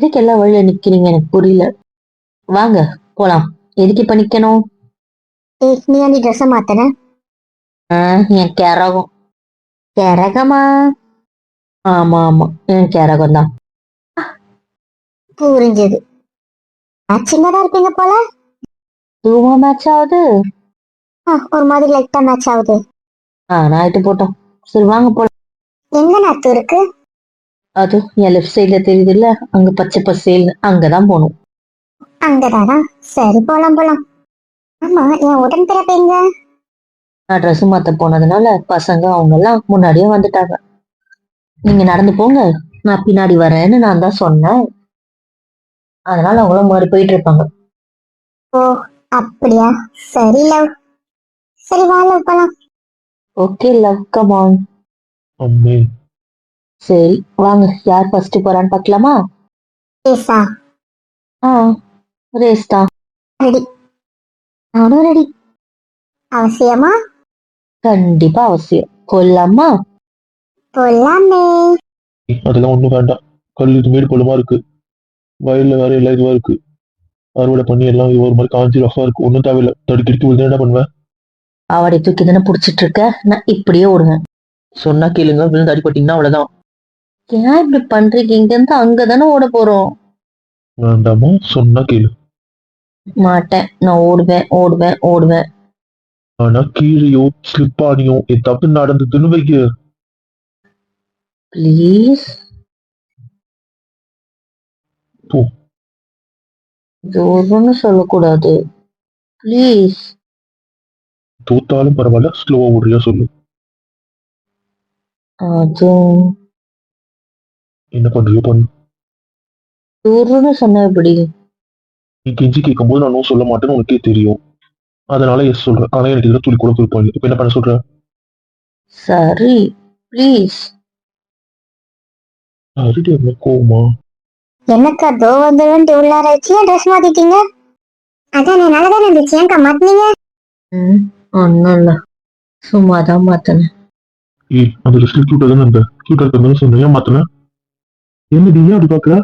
எதுக்கு எல்லா வழியில நிக்கிறீங்க எனக்கு புரியல. வாங்க போலாம். எதுக்கு இப்ப நிக்கணும்? ஏய், நீ அந்த ட்ரெஸ்ஸை மாத்தன? என் கேரகம். கரகமா? ஆமா ஆமா, என் கேரகம் தான். புரிஞ்சது. மேட்சிங்கா தான் இருப்பீங்க போல. தூவா மேட்ச் ஆகுது. ஒரு மாதிரி லைட்டா மேட்ச் ஆகுது. நான் போட்டோம். சரி வாங்க போலாம். எங்க நாத்து இருக்கு? அது என் லெஃப்ட் சைட்ல தெரியுது இல்ல, அங்க பச்சை பசேல்னு அங்கதான் போகணும். அங்கதானா? சரி, போலாம் போலாம். ஆமா, என் உடன் பிறப்பீங்க. நான் ட்ரெஸ் மாத்த போனதுனால பசங்க அவங்க எல்லாம் முன்னாடியே வந்துட்டாங்க. நீங்க நடந்து போங்க, நான் பின்னாடி வரேன்னு நான் தான் சொன்னேன். அதனால அவங்களும் மாறி போயிட்டு இருப்பாங்க. ஓ, அப்படியா? சரி லவ். சரி, வா லவ் போலாம். Okay love, come on. அம்மே. சரி வாங்க, யார் ஃபர்ஸ்ட் போறான்னு பார்க்கலாமா? ஏசா? ஆ, ரேஸ் தான். ரெடி. நானும் ரெடி. அவசியமா? கண்டிப்பா அவசியம். போலாமா? போலாமே. அதெல்லாம் ஒண்ணும் வேண்டாம். கல் இது மேடு பள்ளமா இருக்கு. வயல்ல வேற எல்லாம் இதுவா இருக்கு. அறுவடை பண்ணி எல்லாம் இது ஒரு மாதிரி காஞ்சி ரஃபா இருக்கு. ஒன்றும் தேவையில்லை. தடுக்கி விழுந்து என்ன பண்ணுவேன்? அவடை தூக்கி தானே புடிச்சிட்டு இருக்க, நான் இப்படியே ஓடுவேன். சொன்னா கேளுங்க, விழுந்து அடிபட்டீங்கன்னா அவ்வளவுதான். ஏன் இப்படி பண்றீங்க? இங்க இருந்து அங்கதானே ஓட போறோம். வேண்டாமா? சொன்னா கேளு. மாட்டேன், நான் ஓடுவேன் ஓடுவேன் ஓடுவேன். ஆனா கீழேயோ ஸ்லிப் ஆனியோ தப்பு நடந்ததுன்னு வைக்க. ப்ளீஸ். போ. ஜோர்னு சொல்லக்கூடாது. ப்ளீஸ். தோத்தாலும் பரவாயில்ல, ஸ்லோவா ஓடுறியா சொல்லு. அது என்ன பண்றியோ பண்ணு. ஜோர்னு சொன்ன எப்படி? நீ கெஞ்சி கேட்கும் போது நான் நோ சொல்ல மாட்டேன்னு உனக்கே தெரியும். அதனால எஸ் சொல்றேன். ஆனா எனக்கு இதுல துளி கூட விருப்பம் இல்லை. இப்ப என்ன பண்ண சொல்ற? சரி ப்ளீஸ். அருடி என்ன கோவமா? என்னக்கா தோ வந்துட்டு உள்ளார வச்சு ட்ரெஸ் மாத்திட்டீங்க? அதான் நல்லதானே இருந்துச்சு, ஏன்க்கா மாத்தினீங்க? ஒன்னும் இல்ல, சும்மாதான் மாத்தினேன். அந்த ட்ரெஸ்ல கியூட்டா தானே இருந்த. கியூட்டா இருக்கிறது சொன்னியா மாத்தின? என்ன நீ ஏன் அப்படி பாக்குற?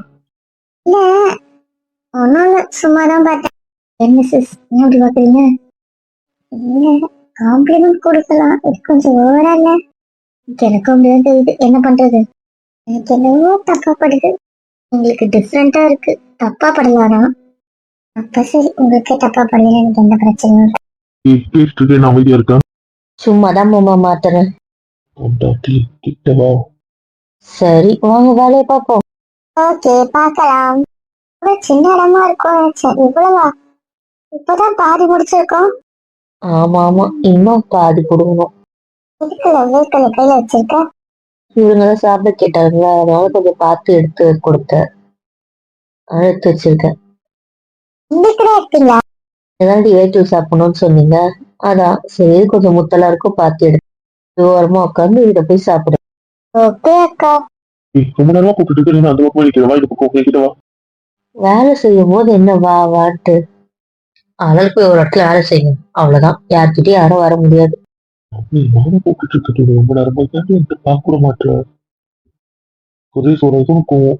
இல்ல, ஒன்னும் இல்ல, சும்மாதான் பார்த்தேன். என்ன சிஸ், ஏன் அப்படி பாக்குறீங்க? இல்ல, காம்ப்ளிமெண்ட் கொடுக்கலாம், இது கொஞ்சம் ஓவரா இல்ல? எனக்கும் அப்படிதான் தெரியுது, என்ன பண்றது? எனக்கு என்னவோ தப்பா படுது. உங்களுக்கு டிஃப்ரெண்டா இருக்கு, தப்பா படலானா? அப்ப சரி, உங்களுக்கு தப்பா படல, எனக்கு எந்த பிரச்சனையும் இல்லை. பேசிட்டு நான் அமைதியா இருக்கேன். சும்மாதான் மாமா மாத்தினேன். பொண்டாட்டி கிட்டவா? சரி வாங்க வேலையை பார்ப்போம். ஓகே, பார்க்கலாம். சின்ன இடமா இருக்கும் நினைச்சேன். இவ்வளவா? இப்பதான் பாதி முடிச்சிருக்கோம். ஆமா ஆமா, இன்னும் பாதி கொடுக்கணும். இதுக்குள்ள வேக்கல கையில வச்சிருக்க. இவங்கதான் சாப்பிட கேட்டாங்க, அதனால கொஞ்சம் பார்த்து எடுத்து கொடுத்தேன். எடுத்து வச்சிருக்கேன். இன்னைக்கு இருக்கீங்களா? ஏதாவது ரிலேட்டிவ் சாப்பிடணும்னு சொன்னீங்க, அதான் சரி கொஞ்சம் முத்தலா இருக்கும் பார்த்து எடுத்து ஓரமா உட்காந்து இதை போய் சாப்பிடு. ஓகே அக்கா. ரொம்ப நேரமா கூப்பிட்டு இருக்கு. அந்த பக்கம் நிக்கிறவா, இந்த பக்கம் கிட்டவா? வேலை செய்யும் போது என்ன வா வாட்டு, அதற்கு போய் ஒரு இடத்துல வேலை செய்யணும், அவ்வளவுதான். யார்கிட்டயும் யாரும் வர முடியாது. நீ நானும் கூப்பிட்டு இருக்கிறது ரொம்ப நேரமா என்கிட்ட பார்க்க கூட மாட்டேன். ஒரே சொல்றதும் கோவம்.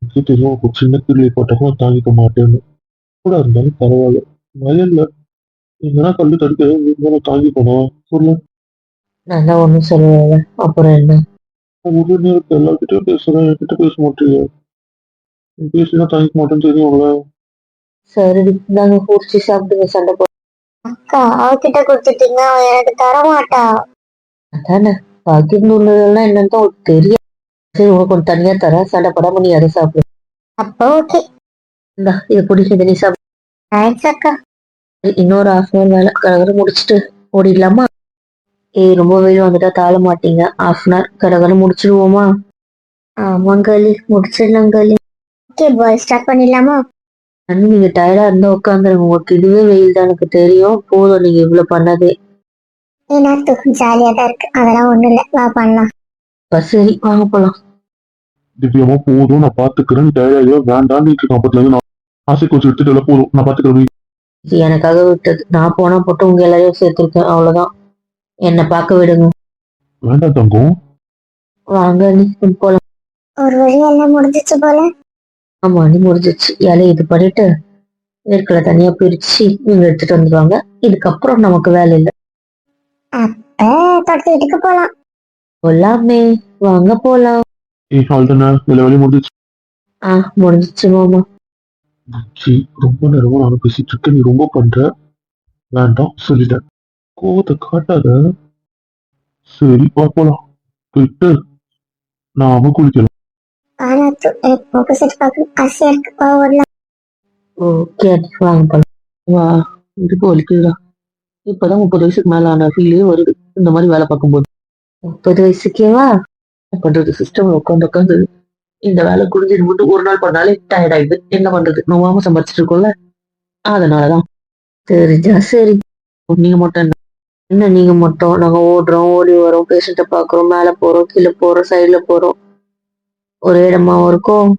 எனக்கு தெரியும் ஒரு சின்ன கிள்ளி போட்டாலும் தாங்கிக்க மாட்டேன்னு. கூட இருந்தாலும் பரவாயில்ல. வயல்ல எங்கன்னா கல்லு தடுக்க இருந்தாலும் தாங்கி போனோம் சொல்லு. நான் தான் ஒண்ணும் சொல்லல, அப்புறம் என்ன? ஒரு நேரத்தை எல்லார்கிட்டயும் பேசுறேன், என்கிட்ட பேச மாட்டேங்க. பேசினா தாங்கிக்க மாட்டேன்னு தெரியும்ல. சரி நாங்க குடிச்சு சாப்பிடுங்க, சண்டை போ. அக்கா, அவகிட்ட கொடுத்துட்டீங்க, அவ எனக்கு தர மாட்டா. அதானே, பகிர்ந்து உள்ளதெல்லாம் என்னன்னு தான் உனக்கு தெரியும். சரி உனக்கு கொஞ்சம் தனியா தரேன், சண்டை படாம நீ அதை சாப்பிடு. அப்போ ஓகே. இந்தா இதை பிடிச்சது, நீ சாப்பிடு. தேங்க்ஸ் அக்கா. இன்னொரு 1/2 வேலை கடகரை முடிச்சுட்டு ஓடிடலாமா? ரொம்ப வெயில் வந்துட்டா தாழ மாட்டீங்க. 1/2 கடகரை முடிச்சிருவோமா? ஆமாங்காளி, முடிச்சிடலாங்காளி. ஓகே பாய், ஸ்டார்ட் பண்ணிடலாமா? நீங்க டயர்டா இருந்தா உட்காந்துருங்க, உங்களுக்கு இதுவே வெயில் தான் எனக்கு தெரியும். போதும் நீங்க இவ்வளவு பண்ணதே. ஏன்னா ஜாலியா தான் இருக்கு, அதெல்லாம் ஒண்ணும் இல்ல, வா பண்ணலாம். சரி வாங்க போலாம். திவ்யமா போதும், நான் பாத்துக்கிறேன். டயர்டா வேண்டான்னு இருக்கான். அப்பத்துல இருந்து நான் ஆசை கொஞ்சம் எடுத்துட்டு போதும், நான் பாத்துக்கிறேன். இது எனக்காக விட்டது, நான் போனா போட்டு உங்க எல்லாரையும் சேர்த்திருக்கேன், அவ்வளவுதான். என்னை பார்க்க விடுங்க. வேண்டாம் தங்கம். வாங்க நீ போலாம். ஒரு வழி எல்லாம் முடிஞ்சிச்சு போல. ஆமா நீ முடிஞ்சிச்சு இலையை இது பண்ணிட்டு வேர்க்கடலை தனியா பிரிச்சு இவங்க எடுத்துட்டு வந்துருவாங்க. இதுக்கப்புறம் நமக்கு வேலை இல்லை. தோட்டத்து வீட்டுக்கு போலாம். போலாமே, வாங்க போலாம். அவ்வளோதானே எல்லா வேலையும் முடிஞ்சிச்சு. முடிஞ்சிச்சு மாமா. சி, ரொம்ப நேரமா நானும் பேசிட்டு இருக்கேன், நீ ரொம்ப பண்ற. வேண்டாம் சொல்லிட்டேன், கோவத்தை காட்டாத. சரி வா போலாம். போயிட்டு நாம குளிக்கலாம். ஆனா எனக்கு மூக்கு செட் பார்க்க ஆசையா இருக்கு. வரலாம். ஓகே வாங்க போலாம். வா, இது வலிக்குதுடா. இப்பதான் 30 வயசுக்கு மேல ஆன ஃபீலே வருது இந்த மாதிரி வேலை பார்க்கும்போது. 30 வயசுக்கேவா? என்ன பண்றது, சிஸ்டம் உட்காந்து உட்காந்து இந்த வேலை குடிஞ்சிட்டு போட்டு ஒரு நாள் பண்ணாலே டயர்ட் ஆயிடுது. என்ன பண்றது, நோவாம சம்பாதிச்சிட்டு இருக்கோம்ல, அதனாலதான். தெரிஞ்சா சரி. நீங்க மட்டும் என்ன? என்ன நீங்க மட்டும்? நாங்க ஓடுறோம், ஓடி வரோம், பேஷண்ட்டை பாக்குறோம், மேல போறோம், கீழே போறோம், சைடுல போறோம், ஒரே இடமாவும் இருக்கும்.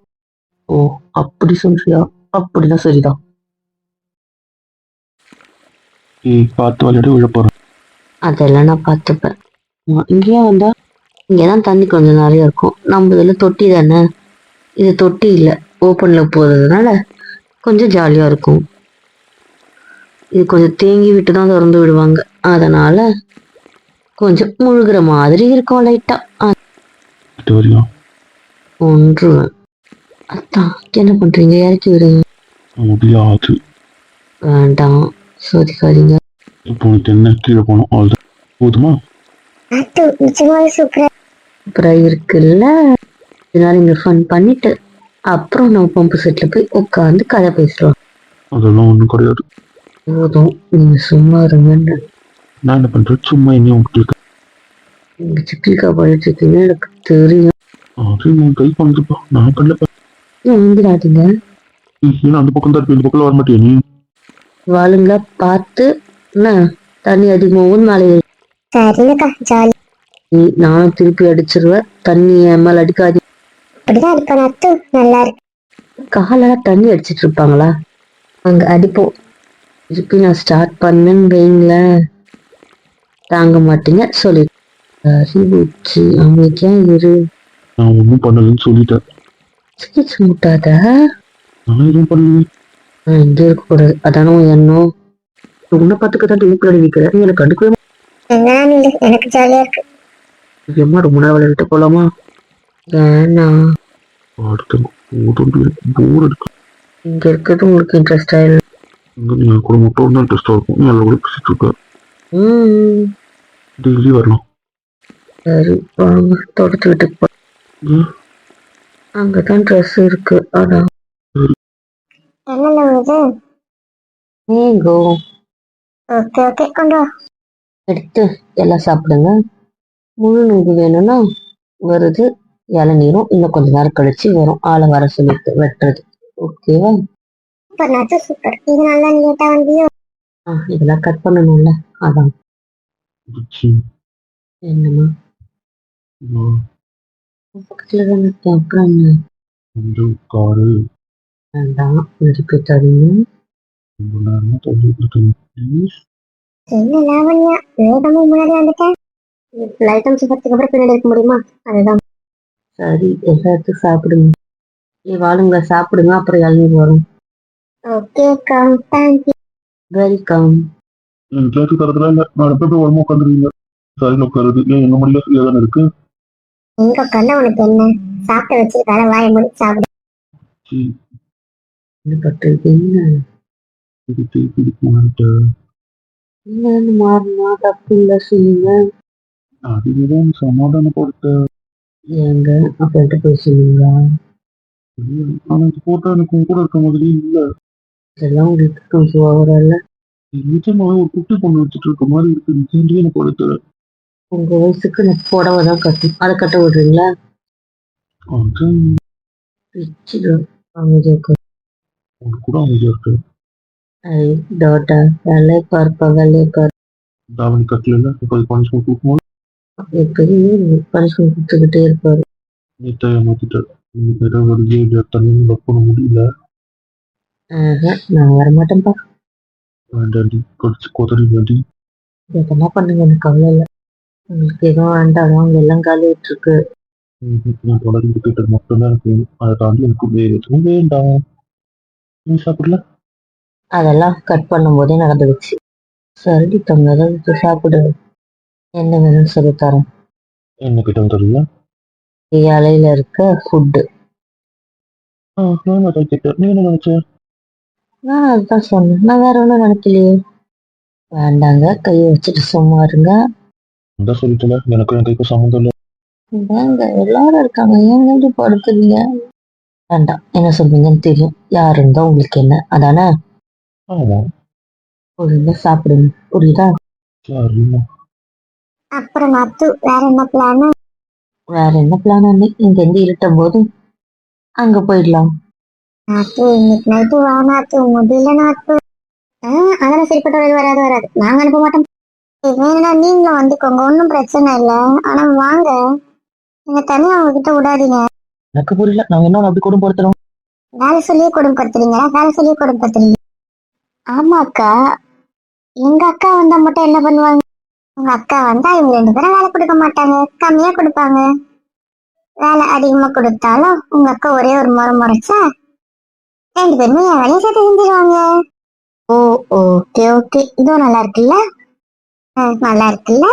ஓ, அப்படி சொல்றியா? அப்படின்னா சரிதான். பார்த்து விளையாடி விழ போறேன். அதெல்லாம் நான் பார்த்துப்பேன். இங்கேயா வந்தா இங்கதான் தண்ணி கொஞ்சம் நிறைய இருக்கும். நம்ம இதுல தொட்டி தானே, இது தொட்டி இல்ல, ஓப்பன்ல போறதுனால கொஞ்சம் ஜாலியா இருக்கும். இது கொஞ்சம் தேங்கி விட்டு தான் திறந்து விடுவாங்க, அதனால கொஞ்சம் முழுகிற மாதிரி இருக்கும் லைட்டா. ஒன்று அதான் என்ன பண்றீங்க, இறக்கி விடுங்க. முடியாது. வேண்டாம் சோதிக்காதீங்க. இப்போ உனக்கு என்ன, கீழே போனோம் அவ்வளோதான், போதுமா? சூப்பரா இருக்குல்ல. இதனால இங்க ஃபன் பண்ணிட்டு அப்புறம் நம்ம பம்பு செட்ல போய் உட்காந்து கதை பேசலாம். அதெல்லாம் ஒண்ணும் கிடையாது. போதும், நீங்க சும்மா இருங்கன்னு. நான் என்ன பண்றேன், சும்மா என்ன உங்களுக்கு நீங்க சிக்கிக்கா பண்ணிட்டு இருக்கீங்க எனக்கு தெரியும். அது உன் கை பண்ணுதுப்பா, நான் பண்ணலப்பா. வந்துடாதீங்க. ஏன்னா அந்த பக்கம் தான் இருப்பேன், இந்த பக்கம் வர மாட்டியா நீ? வாளுங்களா பார்த்து என்ன, தண்ணி அதிகமாகவும் மேலே சரிங்கக்கா, ஜாலி. நானும் திருப்பி அடிச்சிருவேன். தண்ணி என் மேல அடிக்காது. அப்படிதான் இருப்பேன் அத்து, நல்லா இருக்கு. காலெல்லாம் தண்ணி அடிச்சிட்டு இருப்பாங்களா? அங்க அடிப்போம். திருப்பி நான் ஸ்டார்ட் பண்ணேன்னு வைங்களேன், தாங்க மாட்டீங்க. சொல்லி அறிவிச்சு அமைதியா இரு. நான் ஒன்றும் பண்ணலன்னு சொல்லிட்டேன். ஸ்கெட்ச் முட்டாத. நான் எதுவும் பண்ணல. நான் இங்கே இருக்கக்கூடாது, அதானே உன் எண்ணம். உன்னை பார்த்துக்கதான் டிவி நிற்கிறேன், நீ எனக்கு கண்டுக்கவே எனக்கு ஜாலியா இருக்கு. எம்மா ரொம்ப நேரம் விளையாட்டு போலாமா? ஏன்னா போர் இருக்கு. இங்க இருக்கிறது உங்களுக்கு இன்ட்ரெஸ்டா இல்லை. நீ கூட மட்டும் தான் இன்ட்ரெஸ்டா இருக்கும், நீ எல்லா கூட பேசிட்டு இருக்க. டெய்லி வரலாம். சரி வாங்க, தோட்டத்து வீட்டுக்கு போ. அங்கதான் ட்ரெஸ் இருக்கு. அதான் மேங்கோ. ஓகே ஓகே, கொண்டு வா. எடுத்து எல்லாம் சாப்பிடுங்க. முழு நூறு வேணும்னா வருது, இளநீரும் இன்னும் கொஞ்ச நேரம் கழிச்சு வரும். ஆளை வர சொல்லிட்டு வெட்டுறது. ஓகேவா? Super notch, super. இது நல்லா லேட்டா வந்தியோ? இதெல்லாம் கட் பண்ணணும்ல, அதான். என்னமா பக்கத்துல தானே இருக்கேன், அப்புறம் என்ன? காரு வேண்டாம், நெருப்பி தருங்க. என்ன லாவண்யா, வேகமா முன்னாடி வந்துட்டேன். லைட்டம் சுத்தத்துக்கு அப்புறம் பின்னாடி இருக்க முடியுமா? அதுதான். சரி எல்லாத்துக்கும் சாப்பிடுங்க. வாழுங்க சாப்பிடுங்க, அப்புறம் இளநீர் வரும். Okay come, thank you. Welcome. Glass தரதுல இல்ல, நான் எப்போ வரும்போது உட்காந்துருவீங்க. சரியில் உட்காருது, ஏன் எங்க மொழியில சரியா தானே இருக்கு. எங்க கண்ண உனக்கு என்ன, சாப்பிட்டு வச்சிருக்கால, வாய மூடி சாப்பிடு. என்ன பண்றீங்க? மாறினா தப்பு இல்ல சொல்லுங்க. அதுதான் சமாதானப்படுத்த. ஏங்க அப்படின்ட்டு பேசுவீங்க? ஆனா இது போட்டா எனக்கு உன் கூட இருக்க மாதிரி இல்ல. இதெல்லாம் உங்களுக்கு கொஞ்சம் ஓவரல்ல. நிஜமாவே ஒரு குட்டி பொண்ணு வச்சுட்டு இருக்க மாதிரி இருக்கு. நிஜம் எனக்கு படுத்தல. உங்க வயசுக்கு நான் புடவை தான் கட்டணும், அதை கட்ட விடுறீங்களா? அமைதியா கூட அமைதியா இருக்கு. வெள்ளை பார்ப்பா, வெள்ளை பார்ப்பா. தாவணி கட்டல பனிஷ்மெண்ட் கொடுக்கும்போது எப்பயுமே பனிஷ்மெண்ட் கொடுத்துக்கிட்டே இருப்பாரு. நீட்டாக ஏமாத்திட்டாரு. தண்ணி ஒர்க் பண்ண முடியல. நான் வரமாட்டேன்ப்பா. வேண்டாண்டி, கடிச்சு கொதறி வேண்டி. எதனா பண்ணுங்க, எனக்கு கவலை இல்லை. உங்களுக்கு எதுவும் வேண்டாம், அங்க எல்லாம் காலிட்டு இருக்கு. நான் தொடர்ந்து கேட்டது மட்டும்தான் எனக்கு வேணும். அதை தாண்டி எனக்கு வேறு எதுவும் வேண்டாம். நீ சாப்பிடல? அதெல்லாம் கட் பண்ணும்போதே நடந்துடுச்சு. சரிடி தங்க ஏதாவது சாப்பிடு. என்ன வேணும்னு சொல்லி தரேன். என்ன கிட்ட தெரியல. இலையில இருக்க ஃபுட்டு. நான் அதை கேட்டேன். நீ என்ன நினைச்ச? நான் அதுதான் சொன்னேன். நான் வேற ஒன்றும் நினைக்கலையே. வேண்டாங்க, கையை வச்சுட்டு சும்மா இருங்க. அந்த சொல்லிட்டல, எனக்கு என் கைக்கு சம்மந்தம் இல்லை. வேங்க, எல்லாரும் இருக்காங்க, ஏன் இப்படி படுத்துறீங்க? வேண்டாம், என்ன சொல்றீங்கன்னு தெரியும். யாரு இருந்தா உங்களுக்கு என்ன, அதானே? ஆமா, ஒழுங்கா சாப்பிடுங்க, புரியுதா? சரிம்மா. அப்புறம் நாத்து வேற என்ன பிளான்? வேற என்ன பிளான்? இங்க இருந்து இருட்டும் போது அங்க போயிடலாம். நாத்து இன்னைக்கு நைட்டு வா நாத்து, முடியல நாத்து. அதெல்லாம் சரிப்பட்ட வராது. நாங்க அனுப்ப மாட்டோம். வேணும்னா நீங்களும் வந்துக்கோங்க, ஒன்றும் பிரச்சனை இல்லை. ஆனா வாங்க, நீங்க தனியா அவங்க கிட்ட விடாதீங்க. எனக்கு புரியல, நாங்க என்ன அப்படி கொடுப்படுத்துறோம்? வேலை சொல்லியே கொடுப்படுத்துறீங்களா? வேலை சொல்லியே கொடுப்படுத்துறீங்க. ஆமா அக்கா, எங்க அக்கா வந்தா மட்டும் என்ன பண்ணுவாங்க? உங்க அக்கா வந்தா இவங்க 2 பேரும் வேலை கொடுக்க மாட்டாங்க, கம்மியா கொடுப்பாங்க. வேலை அதிகமா கொடுத்தாலும் உங்க அக்கா ஒரே ஒரு முறை முறைச்சா 2 பேருமே என் வேலையை சேர்த்து செஞ்சிருவாங்க. ஓ, ஓகே ஓகே, இதுவும் நல்லா இருக்குல்ல? நல்லா இருக்குல்ல?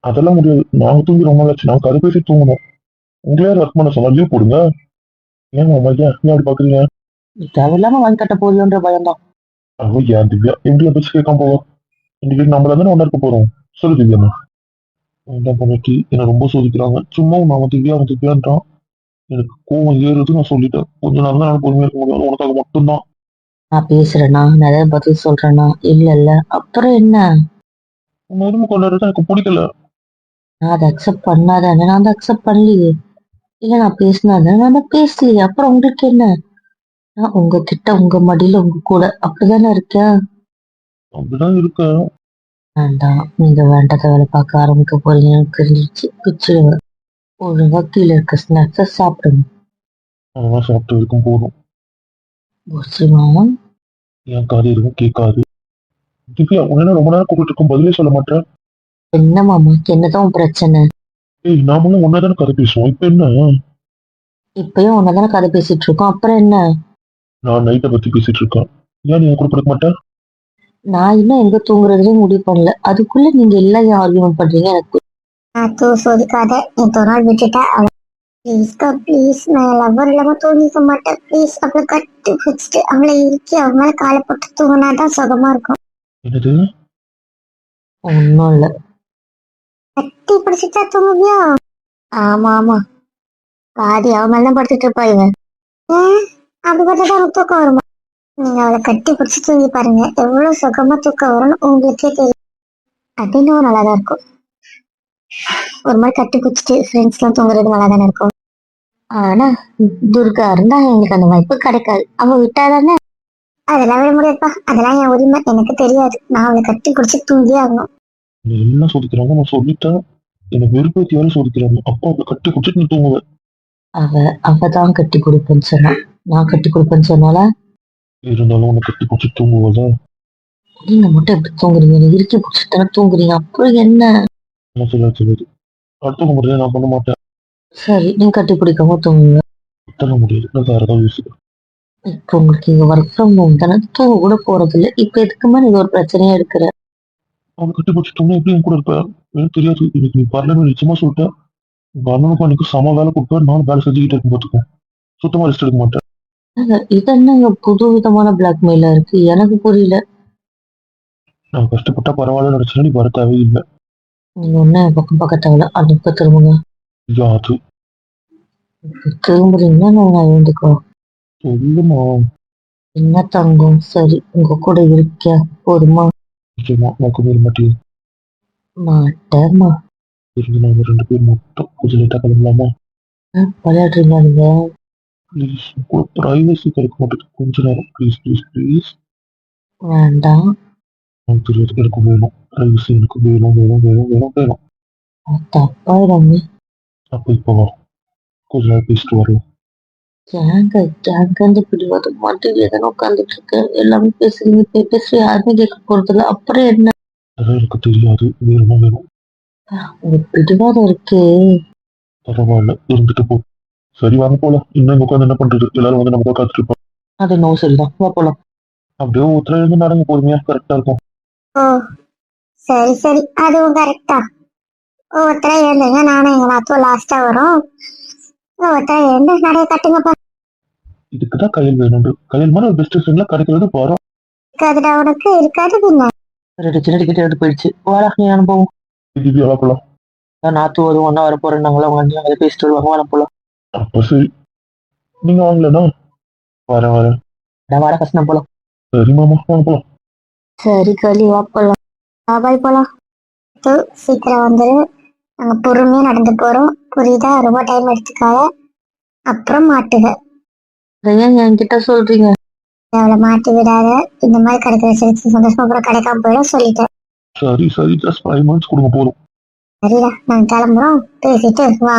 அதெல்லாம் முடியாது. நாங்க தூங்கி ரொம்ப ஆச்சு. நான் கதை பேசி தூங்கணும். உங்களே ஒர்க் பண்ண சொன்னா லீவ் போடுங்க. ஏன் மையா ஏன் அப்படி பாக்குறீங்க? தேவையில்லாம வாங்கி கட்ட போறியோன்ற பயம்தான். அவ ஏன் திவ்யா எப்படி பேச்சு கேட்காம போவோம்? இன்னைக்கு நம்மள தானே ஒண்ணா இருக்க போறோம். சொல்லு திவ்யா. என்ன பண்ணிட்டு என்ன ரொம்ப சோதிக்கிறாங்க. சும்மா நான் திவ்யான்றான். எனக்கு கோவம் ஏறுது. நான் சொல்லிட்டேன், கொஞ்ச நாள் தான் பொறுமையா இருக்க முடியும். உனக்காக மட்டும்தான். நான் பேசுறேன்னா, நிறைய பதில் சொல்றேன்னா, இல்ல அப்புறம் என்ன? உன் உரிமை கொண்டாடுறது எனக்கு பிடிக்கல. நான் அதை அக்செப்ட் பண்ணாதானே? நான் அதை அக்செப்ட் பண்ணலையே. இல்ல நான் பேசினாதானே? நான் தான் பேசலையே. அப்புறம் உங்களுக்கு என்ன? நான் உங்ககிட்ட, உங்க மடியில, உங்க கூட அப்படிதானே இருக்கேன். அப்படிதான் இருக்கேன். வேண்டாம், நீங்க வேண்டாத வேலை பார்க்க ஆரம்பிக்க போறீங்கன்னு தெரிஞ்சிச்சு. பிச்சுடுங்க. ஒழுங்கா கீழே இருக்க ஸ்நாக்ஸை சாப்பிடுங்க. அதெல்லாம் சாப்பிட்டு இருக்கும் போதும். புரியுமா? என் காது எதுவும் கேட்காது. திவ்யா உன்ன ரொம்ப நேரம் கூப்பிட்டு இருக்கும், பதிலே சொல்ல மாட்டேன். என்ன மாமாக்கு என்னதான் உன் பிரச்சனை? ஏய், நாமளும் ஒன்னாதானே கதை பேசுவோம். இப்ப என்ன? இப்பயும் உன்னதானே கதை பேசிட்டு இருக்கோம், அப்புறம் என்ன? நான் நைட்டை பத்தி பேசிட்டு இருக்கேன். ஏன் நீ கூட கொடுக்க மாட்டேன்? நான் இன்னும் எங்க தூங்குறதுலயே முடிவு பண்ணல. அதுக்குள்ள நீங்க எல்லாம் ஏன் ஆர்கியூமெண்ட் பண்றீங்க? எனக்கு நாத்து சோதிக்காத, என் ஒரு நாள் விட்டுட்டா அவளை. ப்ளீஸ்க்கா ப்ளீஸ், நான் லவ்வர் இல்லாம தூங்கிக்க மாட்டேன் ப்ளீஸ். அவளை கட்டி பிடிச்சிட்டு அவளை இறுக்கி அவன் மேல காலை போட்டு தூங்கினாதான் சுகமா இருக்கும். என்னது? ஒன்னும் இல்ல. கட்டி பிடிச்சிட்டா தூங்குவியா? ஆமா ஆமா, பாதி அவன் மேலதான் படுத்துட்டு இருப்பா இவன். ஏன் அப்படி பார்த்தாதான் உனக்கு தூக்கம் வருமா? நீங்க அவளை கட்டி பிடிச்சி தூங்கி பாருங்க, எவ்வளவு சுகமா தூக்கம் வரும்னு உங்களுக்கே தெரியும். அது இன்னும் நல்லாதான் இருக்கும். ஒரு மாதிரி கட்டி பிடிச்சிட்டு ஃப்ரெண்ட்ஸ் எல்லாம் தூங்குறது நல்லாதானே இருக்கும். ஆனா துர்கா இருந்தா எங்களுக்கு அந்த வாய்ப்பு கிடைக்காது. அவ விட்டாதானே. அதெல்லாம் விட முடியாதுப்பா, அதெல்லாம் என் உரிமை, எனக்கு தெரியாது. நான் அவளை கட்டி பிடிச்சி தூங்கியே ஆகணும். நீ எல்லாம் சோதிக்கிறாங்க. நான் சொல்லிட்டேன். என்னை வெறுப்பேத்தி வேலை சோதிக்கிறாங்க. அப்பா அவளை கட்டி குடிச்சிட்டு நீ தூங்குவேன். அவதான் கட்டி கொடுப்பேன்னு சொன்னா. நான் கட்டி கொடுப்பேன்னு சொன்னால இருந்தாலும் உன்னை கட்டி குடிச்சிட்டு தூங்குவதா? நீங்க மட்டும் எப்படி தூங்குறீங்க? நீ இறுக்கி பிடிச்சிட்டு தூங்குறீங்க, அப்புறம் என்ன? என்ன சொல்லுது? அடுத்தவங்க முடியாது, நான் பண்ண மாட்டேன். சரி, நீங்க கட்டி பிடிக்காம தூங்குங்க. தர முடியாது. நான் வேற ஏதாவது யோசிக்கிறேன். இப்போ உங்களுக்கு இங்க ஒர்க் ஃப்ரம் ஹோம் தானே, தூங்க கூட போறது இல்லை. இப்ப எதுக்குமா நீங்க ஒரு பிரச்சனையா எடுக்கிற? அவனை கட்டி பிடிச்சிட்டோம்னா எப்படி என் கூட இருப்ப? எனக்கு தெரியாது. இன்னைக்கு நீ வரலன்னு நிச்சயமா சொல்லிட்டேன். உங்க அண்ணனுக்கும் அன்னைக்கு சம வேலை கொடுப்பேன். நானும் வேலை செஞ்சுக்கிட்டு இருக்கும் பார்த்துக்கும். சுத்தமா ரெஸ்ட் எடுக்க மாட்டேன். இது என்னங்க புது விதமான பிளாக்மெயிலா இருக்கு? எனக்கு புரியல. நான் கஷ்டப்பட்டா பரவாயில்ல நினைச்சா நீ வர தேவையில்லை. நீங்க ஒண்ணு பக்கம் பக்கத்தாவில அனுப்ப திரும்புங்க. யாது திரும்புறீங்கன்னா நான் எழுந்துக்கோ. சொல்லுமா. என்ன தங்கம், சரி உங்க கூட இருக்க போதுமா? நிச்சயமா நோக்க மேல் மாட்டேன். மாட்டேமா. இருந்து நாம 2 பேர் மட்டும் கொஞ்சம் லேட்டா கிளம்பலாமா? விளையாடுறீங்களா நீங்க? ப்ளீஸ், கூட பிரைவசி கிடைக்க மாட்டேங்குது. கொஞ்ச நேரம் ப்ளீஸ் ப்ளீஸ் ப்ளீஸ். வேண்டாம். எனக்கு தெரியாது. எனக்கு வேணும் பிரைவசி. எனக்கு வேணும் வேணும் வேணும் வேணும் வேணும். தப்பாயிடாம. அப்ப இப்ப வா, கொஞ்ச நேரம் பேசிட்டு வரலாம். கேங்க பிடிவாத மாட்டேங்குது. தானே உட்காந்துட்டு இருக்கேன், எல்லாமே பேசுறீங்க. பேசுற யாருமே கேட்க போறது இல்லை, அப்புறம் என்ன? அதெல்லாம் எனக்கு தெரியாது. வேணுமா வேணும். ஒரு பிடிவாதம் இருக்கே. பரவாயில்ல இருந்துட்டு போ. சரி வாங்க போலாம். இன்னும் இங்க உட்காந்து என்ன பண்றது? எல்லாரும் வந்து நம்ம காத்துட்டு இருப்போம். அது நோ சரிதான், வா போலாம். அப்படியே ஒருத்தர இருந்து நடங்க பொறுமையா, கரெக்டா இருக்கும். ஓ சரி சரி, அதுவும் கரெக்டா. ஒவ்வொருத்தரா எழுந்துங்க, நானும் எங்க நாத்தும் லாஸ்டா வரும். ஒவ்வொருத்தரா எழுந்து நிறைய கட்டுங்கப்பா. இதுக்குதான் கையில் வேணும். கையில் மாதிரி ஒரு பெஸ்ட் ஃப்ரெண்ட்ல கிடைக்கிறது போறோம். இருக்காதுடா உனக்கு, இருக்காது பின்ன. ரெண்டு சின்ன டிக்கெட் எடுத்து போயிடுச்சு. வாடா நீ அனுபவம். இது எவ்வளோ போலாம். நாத்து வரும் ஒன்னா வர போறேன்னாங்களா, அவங்க அஞ்சு அதை பேசிட்டு வருவாங்க, வர போலாம். அப்ப சரி, நீங்க வாங்கலன்னா வரேன் வரேன். வாட கஷ்டம் போலாம். சரி மாமா வாங்க போலாம். சரி களி, வா போலாம். பாய் போலாம். சீக்கிரம் வந்துரு. நாங்க பொறுமையா நடந்து போறோம், புரியுதா? ரொம்ப டைம் எடுத்துக்காத, அப்புறம் மாட்டுவ. ஏன் என்கிட்ட சொல்றீங்க? அவளை மாட்டி விடாத. இந்த மாதிரி கிடைக்கிற சிரிச்சு சந்தோஷமா அப்புறம் கிடைக்காம போயிடும் சொல்லிட்டேன். சரி சரி, ஜஸ்ட் 5 minutes கொடுங்க போதும். சரிடா, நாங்க கிளம்புறோம். பேசிட்டு வா.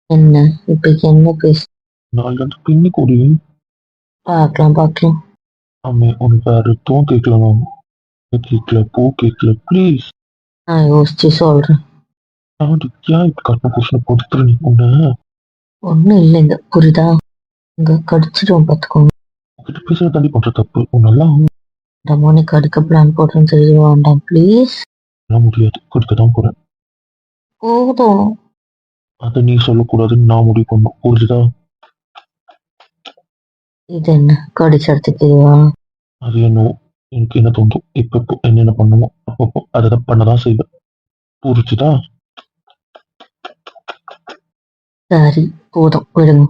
என்ன இப்ப என்ன பேச? நாளைக்கு வந்து பின்னி கொடி. பார்க்கலாம் பார்க்கலாம். ஆமே உனக்கு வேற எதுவும் கேட்கலாம். கேட்கல, பூ கேட்கல, ப்ளீஸ். நான் யோசிச்சு சொல்றேன். நான் ஏன் இப்ப கட்டண புருஷனை பொறுத்துரு நீ உன்ன. ஒண்ணும் இல்லைங்க, புரியுதா? இங்க கடிச்சிடும் பாத்துக்கோங்க. உங்ககிட்ட பேசுற தாண்டி பண்ற தப்பு உன்னெல்லாம் இந்த மோனி கடிக்க பிளான் போடுறேன்னு தெரிய வேண்டாம் ப்ளீஸ். முடியாது, கொடுக்கதான் போறேன். போதும். அதை நீ சொல்லக்கூடாதுன்னு நான் முடிவு பண்ணும், புரிஞ்சுதா? இது என்ன கடிச்சடத்துக்கு இதுவா? அது என்ன, எனக்கு என்ன தோன்றும் இப்ப என்னென்ன பண்ணுமோ அப்பப்போ அதை பண்ணதான் செய்வேன், புரிச்சுதா? சரி போதும் விடுங்க.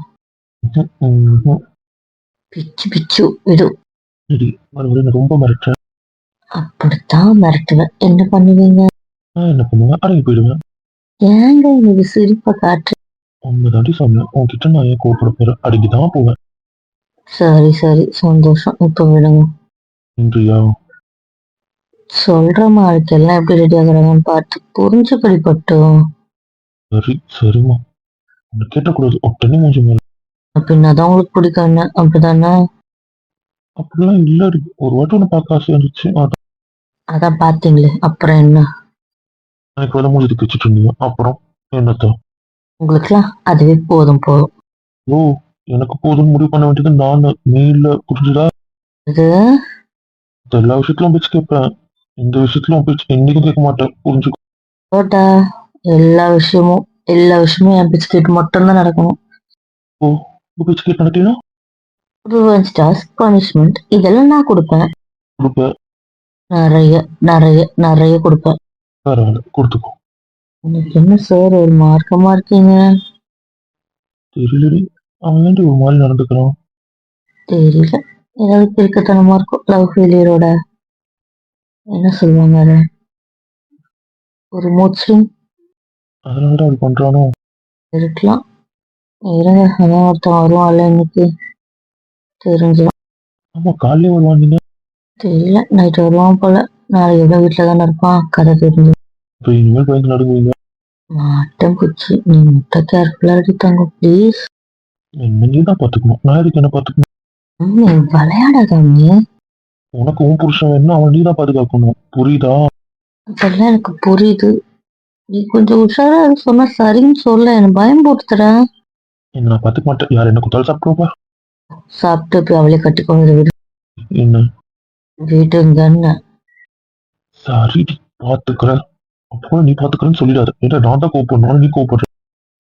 பிச்சு பிச்சு விடு. சரி மறுபடியும் ரொம்ப மிரட்டுறேன். அப்படித்தான் மிரட்டுவேன். என்ன பண்ணுவீங்க? நான் என்ன பண்ணுவேன், அடங்கி போயிடுவேன். ஏங்க எனக்கு சிரிப்பை காட்டு? உண்மைதாண்டி சொன்னேன், உன்கிட்ட நான் ஏன் கோவப்பட போறேன், அடங்கிதான் போவேன். சரி சரி சந்தோஷம், இப்ப விடுங்க. இன்றியா? சொல்ற மாதிரிக்கெல்லாம் எப்படி ரெடி ஆகுறாங்கன்னு பார்த்து புரிஞ்சுக்கடி பட்டும். சரி சரிம்மா, உன்னை கேட்டக்கூடாது உடனே மூஞ்சி மேல. பின்னாதான் உங்களுக்கு பிடிக்கும் அப்படிதானே? அப்படிலாம் இல்லடி, ஒரு வாட்டி ஒன்று பார்க்க ஆசையா இருந்துச்சு, அதான் பாத்தீங்களே, அப்புறம் என்ன? எனக்கு வேலை மூஞ்சி வச்சுட்டு இருந்தீங்க, அப்புறம் என்னத்தா? உங்களுக்குலாம் அதுவே போதும் போதும். ஓ, எனக்கு போதும் முடிவு பண்ண வேண்டியது நான், நீ இல்ல, புரிஞ்சுதா? இது எல்லா விஷயத்திலும் பேச்சு கேட்பேன், இந்த விஷயத்திலும் பேச்சு என்னைக்கும் கேட்க மாட்டேன், புரிஞ்சுக்கோ. போட்டா எல்லா விஷயமும் என் பேச்சு கேட்டு மட்டும்தான் நடக்கணும். ஓ, உங்க பேச்சு கேட்க மாட்டீங்கன்னா ரிவெஞ்ச் டாஸ்க், பனிஷ்மெண்ட் இதெல்லாம் நான் கொடுப்பேன். கொடுப்ப. நிறைய நிறைய நிறைய கொடுப்பேன். பரவாயில்ல, கொடுத்துக்கோ. உங்களுக்கு என்ன சார் ஒரு மார்க்கமா இருக்கீங்க? தெரியலடி, அவன் ஏன்டி ஒரு மாதிரி நடந்துக்கிறான்? தெரியல, ஏதாவது கிறுக்குத்தனமா இருக்கும். லவ் ஃபெயிலியரோட என்ன சொல்லுவாங்க அத, ஒரு மூட் ஸ்விங் அதனாலதான் அப்படி பண்றானோ? இருக்கலாம். இருங்க, அதான் ஒருத்தன் வருவான்ல இன்னைக்கு, தெரிஞ்சிடும். ஆமா, காலையிலே வருவான். நீங்க தெரியல, நைட் வருவான் போல. நாளைக்கு எப்படியும் வீட்டுல தானே இருப்பான், கதை தெரிஞ்சு. இப்ப இனிமேல் பயந்து நடுங்குவீங்க. மாட்டம் குச்சி, நீ முட்டை கேர்ஃபுல்லா எடுத்தாங்க ப்ளீஸ். என்ன நீ தான் பாத்துக்கணும், நான் எதுக்கு என்ன பாத்துக்கணும்? நீ விளையாடாதாங்க. உனக்கு உன் புருஷன் வேணும்னா அவன் நீ தான் பாதுகாக்கணும், புரியுதா? அதெல்லாம் எனக்கு புரியுது. நீ கொஞ்சம் உஷாரா சொன்னா சரின்னு சொல்ல, எனக்கு பயம் போட்டுற. என்ன நான் பாத்துக்க மாட்டேன், யார் என்ன கொடுத்தாலும் சாப்பிடுவா. சாப்பிட்டு போய் அவளே கட்டிக்கோங்க, விடு. என்ன வீட்டுங்கன்னு. சரி பாத்துக்கிறேன், அப்போ நீ பாத்துக்கிறேன்னு சொல்லிடாத. ஏன்னா நான் தான் கோவப்படணும், நீ கோவப்படுற.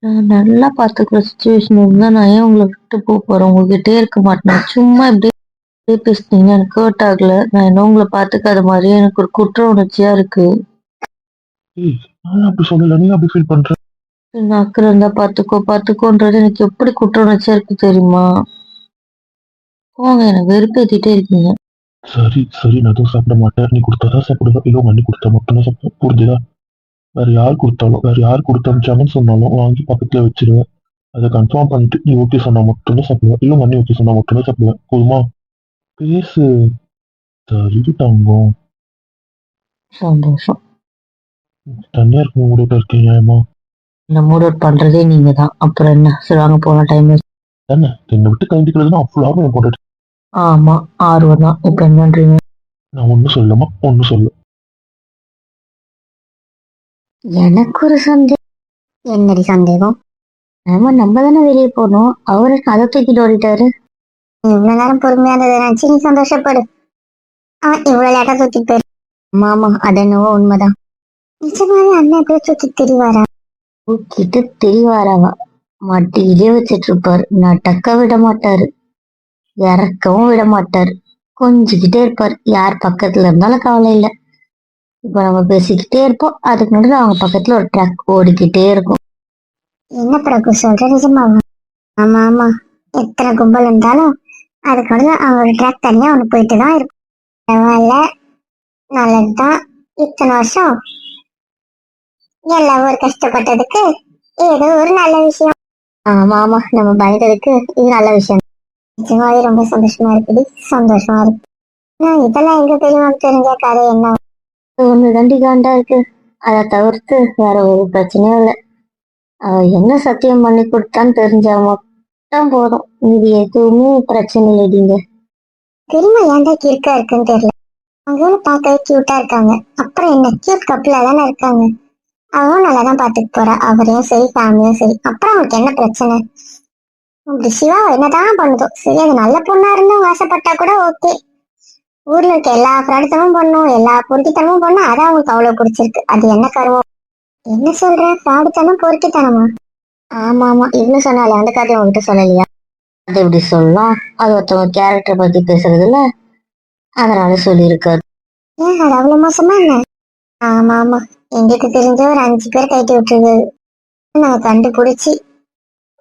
நான் நல்லா பாத்துக்கிற சுச்சுவேஷன் இருந்தா நான் ஏன் உங்களை விட்டு போறேன்? உங்ககிட்டே இருக்க மாட்டேன். சும்மா இப்படியே பேசுனீங்க, எனக்கு ஹர்ட் ஆகல. நான் என்ன உங்களை பாத்துக்காத மாதிரியே எனக்கு ஒரு குற்ற உணர்ச்சியா இருக்கு. ஏய், நான் அப்படி சொல்லல, நீ அப்படி ஃபீல் பண்ற. அக்கறை இருந்தா பாத்துக்கோன்றது எனக்கு எப்படி குற்ற உணர்ச்சியா இருக்கு தெரியுமா? போங்க, எனக்கு வெறுப்பேத்திட்டே இருக்கீங்க. சரி சரி, நான் எதுவும் சாப்பிட மாட்டேன், நீ கொடுத்தாதான் சாப்பிடுவேன், இல்லை மண்ணி கொடுத்தா மட்டும்தான் சாப்பிடுவேன், புரிஞ்சுதா? வேற யார் கொடுத்தாலும், வேற யார் கொடுத்து அனுப்பிச்சாங்கன்னு சொன்னாலும் வாங்கி பக்கத்துல வச்சிருவேன். அதை கன்ஃபார்ம் பண்ணிட்டு நீ ஓகே சொன்னா மட்டும்தான் சாப்பிடுவேன், இல்லை மண்ணி ஓகே சொன்னா மட்டும்தான் சாப்பிடுவேன், போதுமா? பேசு. சரி தங்கம். சந்தோஷம். தனியா இருக்கும் கூட இருக்கேன், ஏமா? இந்த மூட் அவுட் பண்றதே நீங்க தான், அப்புறம் என்ன? சரி வாங்க போன டைம். தானே என்னை விட்டு கழிக்கிறதுனா அவ்வளோ ஆர்வம் போட்டுட்டு. ஆமா, ஆர்வம் தான். இப்ப என்னன்றீங்க? நான் ஒன்னும் சொல்லமா, ஒன்னும் சொல்ல. எனக்கு ஒரு சந்தேகம். என்னடி சந்தேகம்? ஆமா, நம்ம தானே வெளியே போனோம், அவரு அதை தூக்கிட்டு ஓடிட்டாரு. நீ இவ்வளவு நேரம் பொறுமையா இருந்ததை நினைச்சு நீ சந்தோஷப்படு. அவன் இவ்வளவு லேட்டா தூக்கிட்டு போயிரு. ஆமா, அது என்னவோ உண்மைதான். நிஜமாவே அண்ணன் எப்படியோ தூக்கிட்டு திரிவாரா? தூக்கிட்டு திரிவாராவா? மட்டியிலே வச்சிட்டு இருப்பாரு. நட்டக்க விட மாட்டாரு, இறக்கவும் விட மாட்டாரு. கொஞ்சிக்கிட்டே இருப்பாரு. யார் பக்கத்துல இருந்தாலும் கவலை இல்லை. இப்ப நம்ம பேசிக்கிட்டே இருப்போம், அதுக்கு முன்னாடி அவங்க பக்கத்துல ஒரு ட்ரக் ஓடிக்கிட்டே இருக்கும். என்ன பிரகு சொல்ற, நிஜமாவா? ஆமா ஆமா, எத்தனை கும்பல் இருந்தாலும் அதுக்கு வந்து அவங்களோட ட்ராக் தனியா ஒண்ணு போயிட்டு தான் இருக்கும். பரவாயில்ல, நல்லதுதான். இத்தனை வருஷம் எல்லாரும் ஒரு கஷ்டப்பட்டதுக்கு ஏதோ ஒரு நல்ல விஷயம். ஆமா ஆமா, நம்ம பயந்ததுக்கு இது நல்ல விஷயம். நிஜமாவே ரொம்ப சந்தோஷமா இருக்குடி, சந்தோஷமா இருக்கு. இதெல்லாம் எங்க பெரியவங்க தெரிஞ்ச கதை என்ன? ஒண்ணு தண்டி காண்டா இருக்கு. அதை தவிர்த்து வேற ஒரு பிரச்சனையும் இல்லை. அவ என்ன சத்தியம் பண்ணி கொடுத்தான்னு தெரிஞ்சா மட்டும் போதும், இது எதுவுமே பிரச்சனை இல்லைங்க. தெரியுமா ஏன்டா கிறுக்கா இருக்குன்னு தெரியல. அவங்க பார்க்கவே கியூட்டா இருக்காங்க. அப்புறம் என்ன, கியூட் கப்பிளா தானே இருக்காங்க. அவளும் நல்லா தான் பாத்துட்டு போறா, அவரையும் சரி ஃபேமிலியும் சரி. அப்புறம் அவனுக்கு என்ன பிரச்சனை? அப்படி சிவா என்னதான் பண்ணுதோ சரி, அது நல்ல பொண்ணா இருந்தும் ஆசைப்பட்டா கூட ஓகே. ஊர்ல இருக்க எல்லா பிராடுத்தனமும் பண்ணும், எல்லா பொறுக்கித்தனமும் பண்ணும், அதான் அவங்களுக்கு அவ்வளவு பிடிச்சிருக்கு. அது என்ன கருவம்? என்ன சொல்ற, பிராடுத்தனம் பொறுக்கித்தனமா? ஆமா ஆமா, இவ்வளவு சொன்னாலே அந்த கதையை உங்ககிட்ட சொல்லலையா? அது எப்படி சொல்லலாம், அது ஒருத்தவங்க கேரக்டர் பத்தி பேசுறதுல, அதனால சொல்லியிருக்காரு. ஏன் அது அவ்வளவு மோசமா என்ன? ஆமா ஆமா, எங்களுக்கு தெரிஞ்ச ஒரு 5 பேர் கைட்டு விட்டுருக்காரு. நாங்க கண்டுபிடிச்சி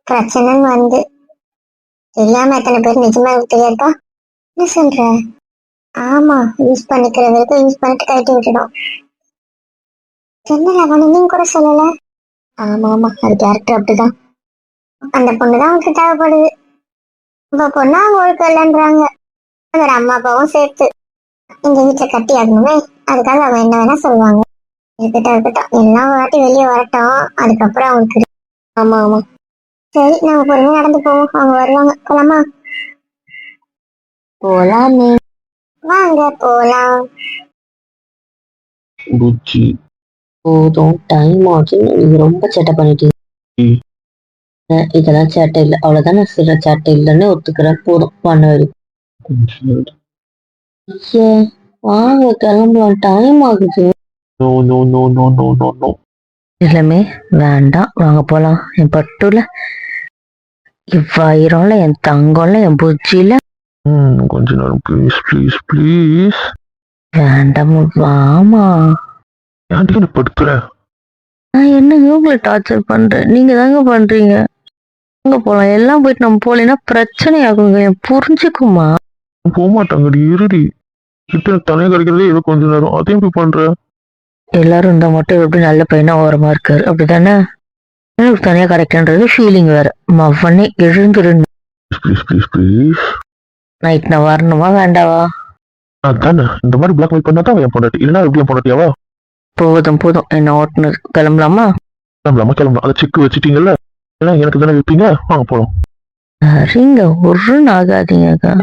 பிரச்சனைன்னு வந்து தெரியாம எத்தனை பேர் நிஜமா எனக்கு தெரியாதுப்பா. என்ன சொல்ற? ஆமா, யூஸ் பண்ணிக்கிற வரைக்கும் யூஸ் பண்ணிட்டு கைட்டு விட்டுடும். என்ன அவனு நீங்க கூட சொல்லல? ஆமா ஆமா, அது கேரக்டர் அப்படிதான். அந்த பொண்ணுதான் அவனுக்கு தேவைப்படுது. உங்க பொண்ணு அவங்க ஒழுக்கம் இல்லைன்றாங்க. அதோட அம்மா அப்பாவும் சேர்த்து இந்த வீட்டுல கட்டி ஆகணுமே, அதுக்காக அவன் என்ன வேணா சொல்லுவாங்க. இருக்கட்டும் இருக்கட்டும், எல்லாம் ஒரு வாட்டி வெளியே வரட்டும், அதுக்கப்புறம் அவனுக்கு. ஆமா ஆமா, சரி நம்ம பொறுமையா நடந்து போவோம், அவங்க வருவாங்க. போலாமா? போலாமே, வாங்க போலாம். புச்சி. போதும், டைம் ஆச்சு. நீங்க ரொம்ப சேட்டை பண்ணிட்டீங்க. இதெல்லாம் சேட்டை இல்லை, அவ்வளவுதானே. சில சேட்டை இல்லைன்னு ஒத்துக்கிறேன். போதும், பண்ண வரைக்கும். கொஞ்சம் நேரம். ஐயே, வாங்க கிளம்பலாம், டைம் ஆகுது. No no no no no no no. எல்லாமே வேண்டாம், வாங்க போலாம். என் பட்டுல, இவ்வாயிரம்ல, என் தங்கம்ல, என் புஜ்ஜில. கொஞ்ச நேரம் ப்ளீஸ் ப்ளீஸ் ப்ளீஸ். வேண்டாம், வாமா. ஏன்டி என்ன படுத்துற? நான் என்னங்க உங்களை டார்ச்சர் பண்றேன், நீங்க தாங்க பண்றீங்க. அங்க போலாம், எல்லாம் போயிட்டு நம்ம போலேன்னா பிரச்சனை ஆகுங்க. புரிஞ்சுக்குமா? போக மாட்டாங்கடி, இருடி. கிட்ட எனக்கு தனியாக கிடைக்கிறதே ஏதோ கொஞ்ச நேரம், அதையும் போய் பண்ற. எல்லாரும் இருந்தா மட்டும் எப்படி நல்ல பையனா ஓரமா இருக்காரு, அப்படித்தானே? எனக்கு தனியா கிடைக்கன்றது ஃபீலிங் வேற. மவனே எழுந்துருன்னு. Please please please. நைட் நான் வரணுமா வேண்டாவா? அதானே, இந்த மாதிரி பிளாக்மெயில் பண்ணாதான் என் பொண்டாட்டி, இல்லைன்னா எப்படி என் பொண்டாட்டியாவா? போதும் போதும், என்ன ஓட்டுனது. கிளம்பலாமா? கிளம்பலாமா? கிளம்பலாம். அதை செக்கு வச்சுட்டீங்கல்ல, ஏன்னா எனக்கு தானே வைப்பீங்க. வாங்க போலாம். சரிங்க, ஒரு ஆகாதீங்க.